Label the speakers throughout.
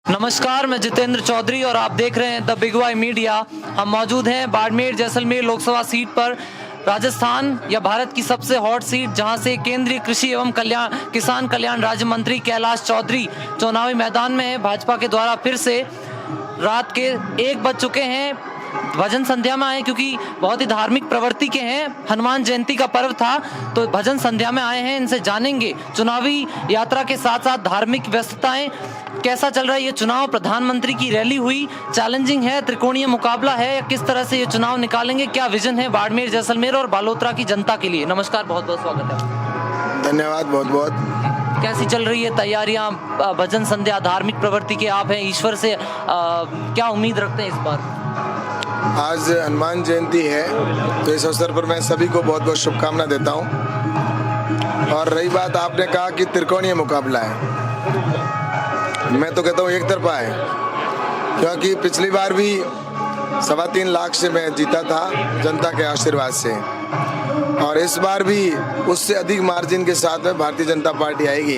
Speaker 1: नमस्कार, मैं जितेंद्र चौधरी और आप देख रहे हैं द बिग वाई मीडिया। हम मौजूद हैं बाड़मेर जैसलमेर लोकसभा सीट पर, राजस्थान या भारत की सबसे हॉट सीट, जहां से केंद्रीय कृषि एवं किसान कल्याण राज्य मंत्री कैलाश चौधरी चुनावी मैदान में है। भाजपा के द्वारा फिर से रात के 1 बज चुके हैं, भजन संध्या में आए क्योंकि बहुत ही धार्मिक प्रवृत्ति के हैं। हनुमान जयंती का पर्व था तो भजन संध्या में आए हैं। इनसे जानेंगे चुनावी यात्रा के साथ साथ धार्मिक व्यस्तताएं कैसा चल रहा है ये चुनाव। प्रधानमंत्री की रैली हुई, चैलेंजिंग है, त्रिकोणीय मुकाबला है, या किस तरह से ये चुनाव निकालेंगे, क्या विजन है बाड़मेर जैसलमेर और बालोतरा की जनता के लिए। नमस्कार, बहुत बहुत स्वागत है।
Speaker 2: धन्यवाद बहुत बहुत।
Speaker 1: कैसी चल रही है तैयारियां, भजन संध्या, धार्मिक प्रवृत्ति के आप हैं, ईश्वर से क्या उम्मीद रखते हैं इस बार?
Speaker 2: आज हनुमान जयंती है तो इस अवसर पर मैं सभी को बहुत बहुत शुभकामना देता हूं। और रही बात, आपने कहा कि त्रिकोणीय मुकाबला है, मैं तो कहता हूं एक तरफा है, क्योंकि पिछली बार भी 3.25 लाख से मैं जीता था जनता के आशीर्वाद से, और इस बार भी उससे अधिक मार्जिन के साथ में भारतीय जनता पार्टी आएगी,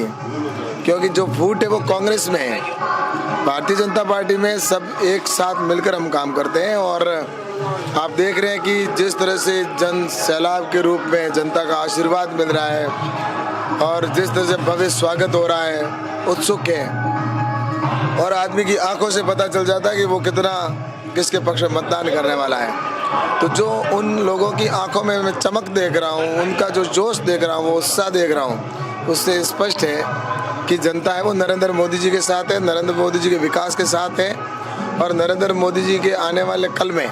Speaker 2: क्योंकि जो फूट है वो कांग्रेस में है। भारतीय जनता पार्टी में सब एक साथ मिलकर हम काम करते हैं, और आप देख रहे हैं कि जिस तरह से जन सैलाब के रूप में जनता का आशीर्वाद मिल रहा है और जिस तरह से भव्य स्वागत हो रहा है, उत्सुक है, और आदमी की आंखों से पता चल जाता है कि वो कितना किसके पक्ष में मतदान करने वाला है। तो जो उन लोगों की आंखों में मैं चमक देख रहा हूँ, उनका जो जोश देख रहा हूँ, वो उत्साह देख रहा हूँ, उससे स्पष्ट है कि जनता है वो नरेंद्र मोदी जी के साथ है, नरेंद्र मोदी जी के विकास के साथ है, और नरेंद्र मोदी जी के आने वाले कल में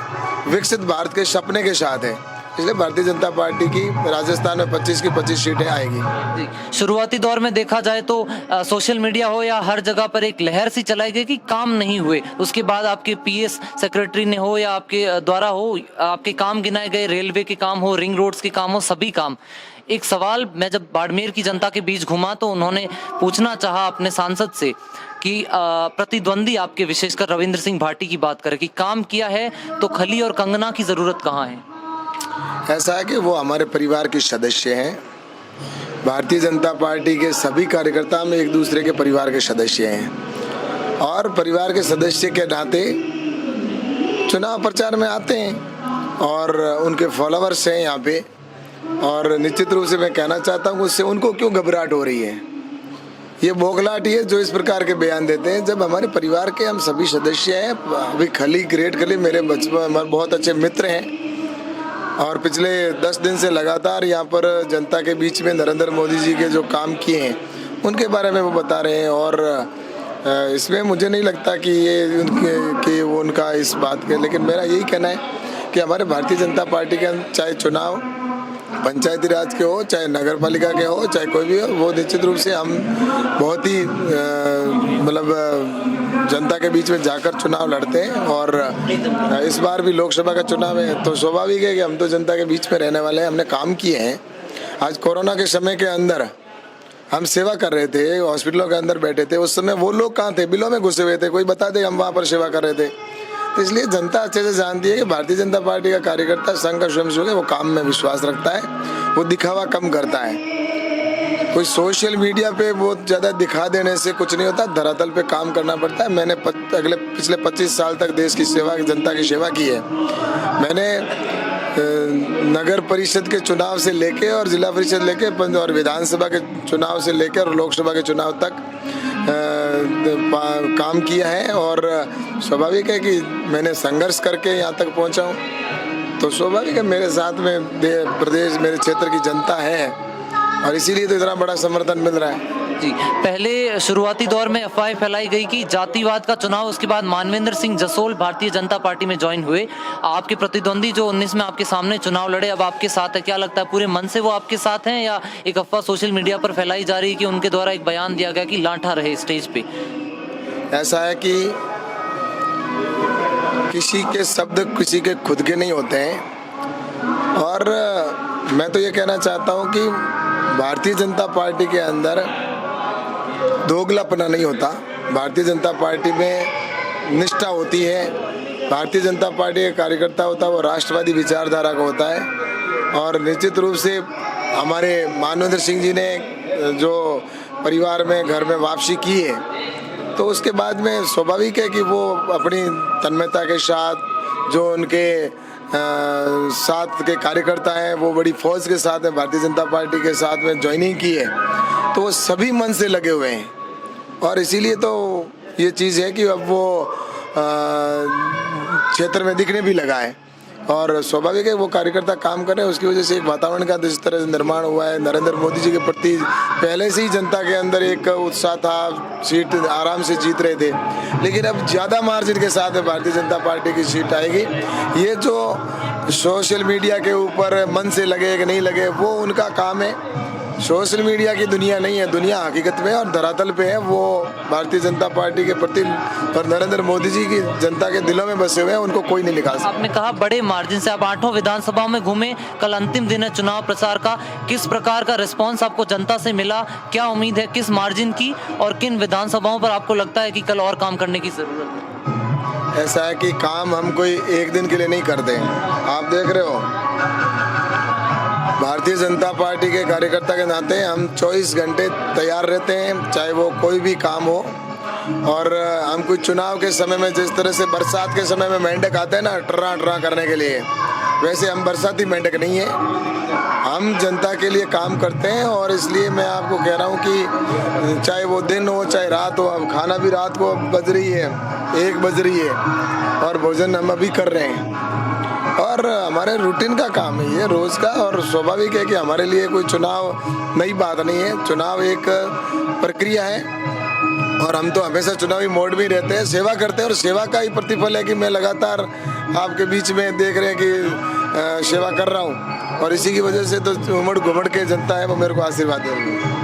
Speaker 2: विकसित भारत के सपने के साथ है। इसलिए भारतीय जनता पार्टी की राजस्थान में 25 की 25 सीटें आएगी।
Speaker 1: शुरुआती दौर में देखा जाए तो सोशल मीडिया हो या हर जगह पर एक लहर सी चलाई गई कि काम नहीं हुए। उसके बाद आपके पीएस सेक्रेटरी ने हो या आपके द्वारा हो, आपके काम गिनाए गए, रेलवे के काम हो, रिंग रोड्स के काम हो, सभी काम। एक सवाल मैं जब बाड़मेर की जनता के बीच घुमा तो उन्होंने पूछना चाहा अपने सांसद से कि प्रतिद्वंदी आपके, विशेषकर रविंद्र सिंह भाटी की बात करें कि काम किया है तो खली और कंगना की जरूरत कहाँ है?
Speaker 2: ऐसा है कि वो हमारे परिवार के सदस्य हैं। भारतीय जनता पार्टी के सभी कार्यकर्ता में एक दूसरे के परिवार के सदस्य हैं, और परिवार के सदस्य के नाते चुनाव प्रचार में आते हैं और उनके फॉलोअर्स हैं यहाँ पे। और निश्चित रूप से मैं कहना चाहता हूँ उससे उनको क्यों घबराहट हो रही है। ये बौखलाहट है जो इस प्रकार के बयान देते हैं, जब हमारे परिवार के हम सभी सदस्य हैं। अभी खली, ग्रेट खली मेरे बचपन बहुत अच्छे मित्र हैं, और पिछले 10 दिन से लगातार यहाँ पर जनता के बीच में नरेंद्र मोदी जी के जो काम किए हैं उनके बारे में वो बता रहे हैं। और इसमें मुझे नहीं लगता कि ये वो उनका इस बात के, लेकिन मेरा यही कहना है कि हमारे भारतीय जनता पार्टी के चाहे चुनाव पंचायती राज के हो, चाहे नगर पालिका के हो, चाहे कोई भी हो, वो निश्चित रूप से हम बहुत ही मतलब जनता के बीच में जाकर चुनाव लड़ते हैं। और इस बार भी लोकसभा का चुनाव है तो स्वाभाविक है कि हम तो जनता के बीच में रहने वाले हैं। हमने काम किए हैं। आज कोरोना के समय के अंदर हम सेवा कर रहे थे, हॉस्पिटलों के अंदर बैठे थे, उस समय वो लोग कहाँ थे? बिलों में घुसे हुए थे, कोई बता दे हम वहाँ पर सेवा कर रहे थे। तो इसलिए जनता अच्छे से जानती है कि भारतीय जनता पार्टी का कार्यकर्ता, संघ का स्वयंसेवक है, वो काम में विश्वास रखता है, वो दिखावा कम करता है। कोई सोशल मीडिया पे बहुत ज़्यादा दिखा देने से कुछ नहीं होता, धरातल पे काम करना पड़ता है। मैंने पिछले 25 साल तक देश की सेवा, जनता की सेवा की है। मैंने नगर परिषद के चुनाव से लेके और जिला परिषद लेके और विधानसभा के चुनाव से लेकर और लोकसभा के चुनाव तक काम किया है, और स्वाभाविक है कि मैंने संघर्ष करके यहाँ तक पहुँचा हूँ। तो स्वाभाविक है मेरे साथ में प्रदेश, मेरे क्षेत्र की जनता है, और इसीलिए तो इतना बड़ा समर्थन मिल रहा है।
Speaker 1: जी, पहले शुरुआती दौर में अफवाहें फैलाई गई कि जातिवाद का चुनाव, उसके बाद मानवेंद्र सिंह जसोल भारतीय जनता पार्टी में ज्वाइन हुए। आपके प्रतिद्वंदी जो 19 में आपके सामने चुनाव लड़े, अब आपके साथ है। क्या लगता है पूरे मन से वो आपके साथ हैं, या एक अफवाह सोशल मीडिया पर फैलाई जा रही है कि उनके द्वारा एक बयान दिया गया कि लांठा रहे स्टेज पे?
Speaker 2: ऐसा है कि किसी के शब्द किसी के खुद के नहीं होते हैं, और मैं तो ये कहना चाहता हूँ कि भारतीय जनता पार्टी के अंदर दोगलापना नहीं होता। भारतीय जनता पार्टी में निष्ठा होती है। भारतीय जनता पार्टी का कार्यकर्ता होता है वो राष्ट्रवादी विचारधारा का होता है, और निश्चित रूप से हमारे मानवेंद्र सिंह जी ने जो परिवार में, घर में वापसी की है, तो उसके बाद में स्वाभाविक है कि वो अपनी तन्मयता के साथ जो उनके साथ के कार्यकर्ता हैं वो बड़ी फौज के साथ में भारतीय जनता पार्टी के साथ में ज्वाइनिंग की है, तो वो सभी मन से लगे हुए हैं। और इसीलिए तो ये चीज़ है कि अब वो क्षेत्र में दिखने भी लगा है और स्वाभाविक है वो कार्यकर्ता काम कर रहे हैं। उसकी वजह से एक वातावरण का जिस तरह से निर्माण हुआ है, नरेंद्र मोदी जी के प्रति पहले से ही जनता के अंदर एक उत्साह था, सीट आराम से जीत रहे थे, लेकिन अब ज़्यादा मार्जिन के साथ में भारतीय जनता पार्टी की सीट आएगी। ये जो सोशल मीडिया के ऊपर मन से लगे कि नहीं लगे वो उनका काम है। सोशल मीडिया की दुनिया नहीं है, दुनिया हकीकत में और धरातल पे है। वो भारतीय जनता पार्टी के प्रति और नरेंद्र मोदी जी की जनता के दिलों में बसे हुए हैं, उनको कोई नहीं निकाल सकता।
Speaker 1: आपने कहा बड़े मार्जिन से आप 8 विधानसभाओं में घूमे, कल अंतिम दिन है चुनाव प्रचार का, किस प्रकार का रिस्पॉन्स आपको जनता से मिला, क्या उम्मीद है किस मार्जिन की, और किन विधानसभाओं पर आपको लगता है कि कल और काम करने की जरूरत है?
Speaker 2: ऐसा है कि काम हम कोई एक दिन के लिए नहीं करते। आप देख रहे हो भारतीय जनता पार्टी के कार्यकर्ता के नाते हम 24 घंटे तैयार रहते हैं, चाहे वो कोई भी काम हो। और हम कोई चुनाव के समय में जिस तरह से बरसात के समय में मेंढक आते हैं ना टर्रा टर्रा करने के लिए, वैसे हम बरसाती मेंढक नहीं है, हम जनता के लिए काम करते हैं। और इसलिए मैं आपको कह रहा हूँ कि चाहे वो दिन हो चाहे रात हो, अब खाना भी रात को बज रही है, 1 बज रही है और भोजन हम अभी कर रहे हैं और हमारे रूटीन का काम है ये रोज़ का। और स्वाभाविक है कि हमारे लिए कोई चुनाव नई बात नहीं है, चुनाव एक प्रक्रिया है और हम तो हमेशा चुनावी मोड में रहते हैं, सेवा करते हैं और सेवा का ही प्रतिफल है कि मैं लगातार आपके बीच में देख रहे हैं कि सेवा कर रहा हूँ और इसी की वजह से तो उमड़ घुमड़ के जनता है वो मेरे को आशीर्वाद दे रही है।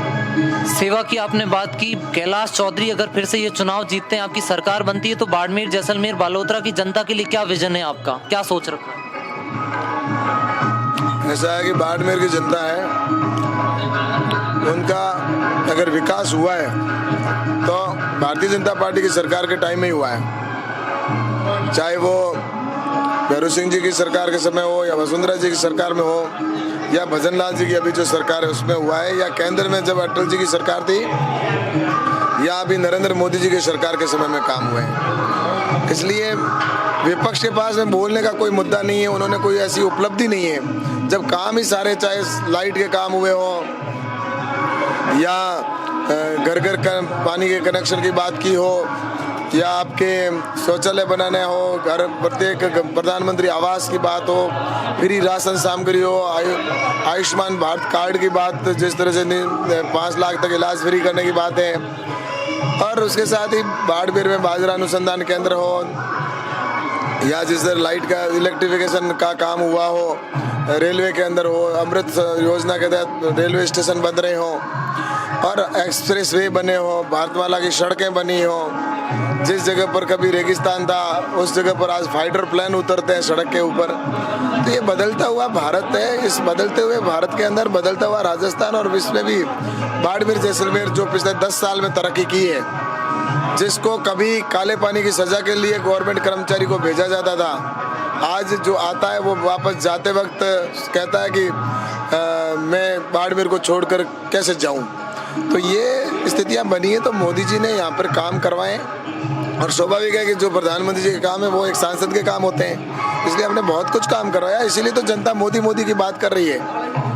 Speaker 1: सेवा की आपने बात की, कैलाश चौधरी अगर फिर से ये चुनाव जीतते हैं, आपकी सरकार बनती है, तो बाड़मेर, जैसलमेर, बालोतरा की जनता के लिए क्या विजन है आपका, क्या सोच रखा है?
Speaker 2: ऐसा है कि बाड़मेर की जनता है, उनका अगर विकास हुआ है तो भारतीय जनता पार्टी की सरकार के टाइम में ही हुआ है, चाहे वो भैरू सिंह जी की सरकार के समय हो या वसुंधरा जी की सरकार में हो या भजन लाल जी की अभी जो सरकार है उसमें हुआ है, या केंद्र में जब अटल जी की सरकार थी, या अभी नरेंद्र मोदी जी की सरकार के समय में काम हुए हैं। इसलिए विपक्ष के पास में बोलने का कोई मुद्दा नहीं है, उन्होंने कोई ऐसी उपलब्धि नहीं है। जब काम ही सारे, चाहे लाइट के काम हुए हो या घर घर का पानी के कनेक्शन की बात की हो या आपके शौचालय बनाने हो, घर प्रत्येक प्रधानमंत्री आवास की बात हो, फ्री राशन सामग्री हो, आयुष्मान भारत कार्ड की बात, जिस तरह से 5 लाख तक इलाज फ्री करने की बात है, और उसके साथ ही बाड़मेर में बाजरा अनुसंधान केंद्र हो या जिस तरह लाइट का इलेक्ट्रिफिकेशन का काम हुआ हो, रेलवे के अंदर हो, अमृत योजना के तहत रेलवे स्टेशन बन रहे हो और एक्सप्रेस वे बने हो, भारतमाला की सड़कें बनी हो, जिस जगह पर कभी रेगिस्तान था उस जगह पर आज फाइटर प्लेन उतरते हैं सड़क के ऊपर। तो ये बदलता हुआ भारत है, इस बदलते हुए भारत के अंदर बदलता हुआ राजस्थान और विश्व में भी बाड़मेर जैसलमेर जो पिछले 10 साल में तरक्की की है, जिसको कभी काले पानी की सजा के लिए गवर्नमेंट कर्मचारी को भेजा जाता था, आज जो आता है वो वापस जाते वक्त कहता है कि मैं बाड़मेर को छोड़कर कैसे जाऊं। तो ये स्थितियां बनी है, तो मोदी जी ने यहाँ पर काम करवाए और स्वाभाविक है कि जो प्रधानमंत्री जी के काम है वो एक सांसद के काम होते हैं, इसलिए हमने बहुत कुछ काम करवाया, इसीलिए तो जनता मोदी मोदी की बात कर रही है।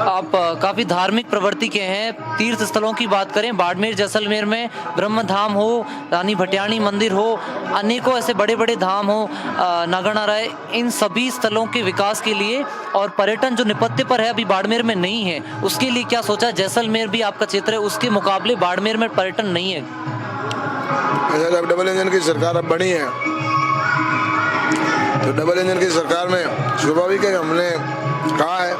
Speaker 1: आप काफी धार्मिक प्रवृत्ति के हैं, तीर्थ स्थलों की बात करें, बाड़मेर जैसलमेर में ब्रह्म धाम हो, रानी भटियाणी मंदिर हो, अनेकों ऐसे बड़े बड़े धाम हो, नागणा राय, इन सभी स्थलों के विकास के लिए और पर्यटन जो निपत्ते पर है अभी बाड़मेर में नहीं है, उसके लिए क्या सोचा? जैसलमेर भी आपका क्षेत्र है, उसके मुकाबले बाड़मेर में पर्यटन नहीं है।
Speaker 2: जब डबल इंजन की सरकार अब बनी है तो डबल इंजन की सरकार में स्वाभाविक है, हमने कहा है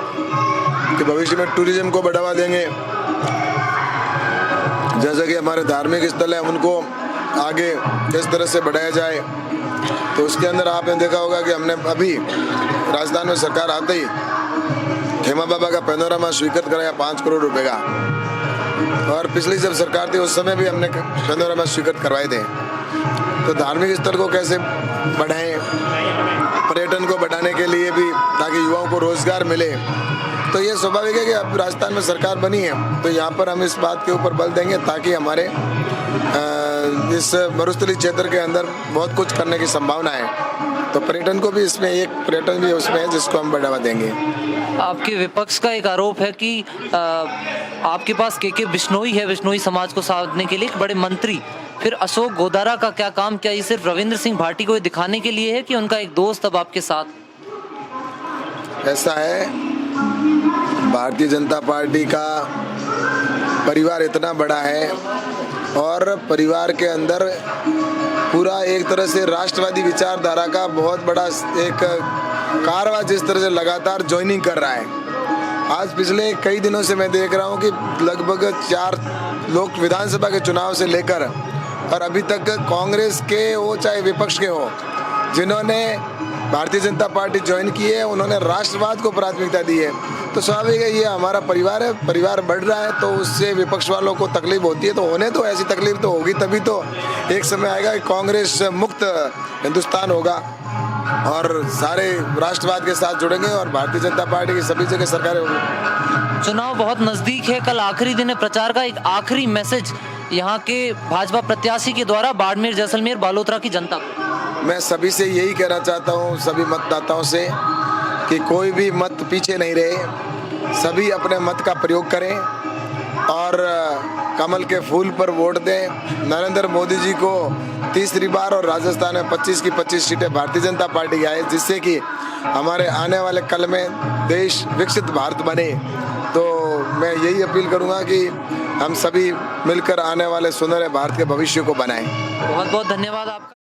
Speaker 2: कि भविष्य में टूरिज्म को बढ़ावा देंगे, जैसे कि हमारे धार्मिक स्थल है उनको आगे किस तरह से बढ़ाया जाए। तो उसके अंदर आपने देखा होगा कि हमने अभी राजस्थान में सरकार आते ही खेमा बाबा का पैनोरामा स्वीकृत कराया 5 करोड़ रुपए का, और पिछली जब सरकार थी उस समय भी हमने पैनोरामा स्वीकृत करवाए थे। तो धार्मिक स्थल को कैसे बढ़ाएं, पर्यटन को बढ़ाने के लिए भी, ताकि युवाओं को रोजगार मिले। तो ये स्वाभाविक है कि अब राजस्थान में सरकार बनी है तो यहाँ पर हम इस बात के ऊपर बल देंगे ताकि हमारे इस मरुस्थली क्षेत्र के अंदर बहुत कुछ करने की संभावना है। तो पर्यटन को भी इसमें एक पर्यटन भी उसमें है जिसको हम बढ़ावा देंगे।
Speaker 1: आपके विपक्ष का एक आरोप है कि आपके पास के बिश्नोई है, बिश्नोई समाज को साधने के लिए एक बड़े मंत्री। फिर अशोक गोदारा का क्या काम, क्या ये सिर्फ रविंद्र सिंह भाटी को दिखाने के लिए है कि उनका एक दोस्त अब आपके साथ?
Speaker 2: ऐसा है, भारतीय जनता पार्टी का परिवार इतना बड़ा है और परिवार के अंदर पूरा एक तरह से राष्ट्रवादी विचारधारा का बहुत बड़ा एक कारवा जिस तरह से लगातार ज्वाइनिंग कर रहा है। आज पिछले कई दिनों से मैं देख रहा हूं कि लगभग 4 लोग विधानसभा के चुनाव से लेकर और अभी तक कांग्रेस के हो चाहे विपक्ष के हो, जिन्होंने भारतीय जनता पार्टी ज्वाइन की है, उन्होंने राष्ट्रवाद को प्राथमिकता दी है। तो स्वाभाविक है, ये हमारा परिवार है, परिवार बढ़ रहा है तो उससे विपक्ष वालों को तकलीफ होती है। तो होने तो ऐसी तकलीफ तो होगी, तभी तो एक समय आएगा कि कांग्रेस मुक्त हिंदुस्तान होगा और सारे राष्ट्रवाद के साथ जुड़ेंगे और भारतीय जनता पार्टी की सभी जगह सरकारें होंगी।
Speaker 1: चुनाव बहुत नजदीक है, कल आखिरी दिन है प्रचार का। एक आखिरी मैसेज यहाँ के भाजपा प्रत्याशी के द्वारा बाड़मेर, जैसलमेर, बालोतरा की जनता को।
Speaker 2: मैं सभी से यही कहना चाहता हूँ, सभी मतदाताओं से, कि कोई भी मत पीछे नहीं रहे, सभी अपने मत का प्रयोग करें और कमल के फूल पर वोट दें। नरेंद्र मोदी जी को तीसरी बार और राजस्थान में 25 की 25 सीटें भारतीय जनता पार्टी की आए, जिससे कि हमारे आने वाले कल में देश विकसित भारत बने। तो मैं यही अपील करूंगा कि हम सभी मिलकर आने वाले सुनहरे भारत के भविष्य को बनाएं।
Speaker 1: बहुत बहुत धन्यवाद आपका।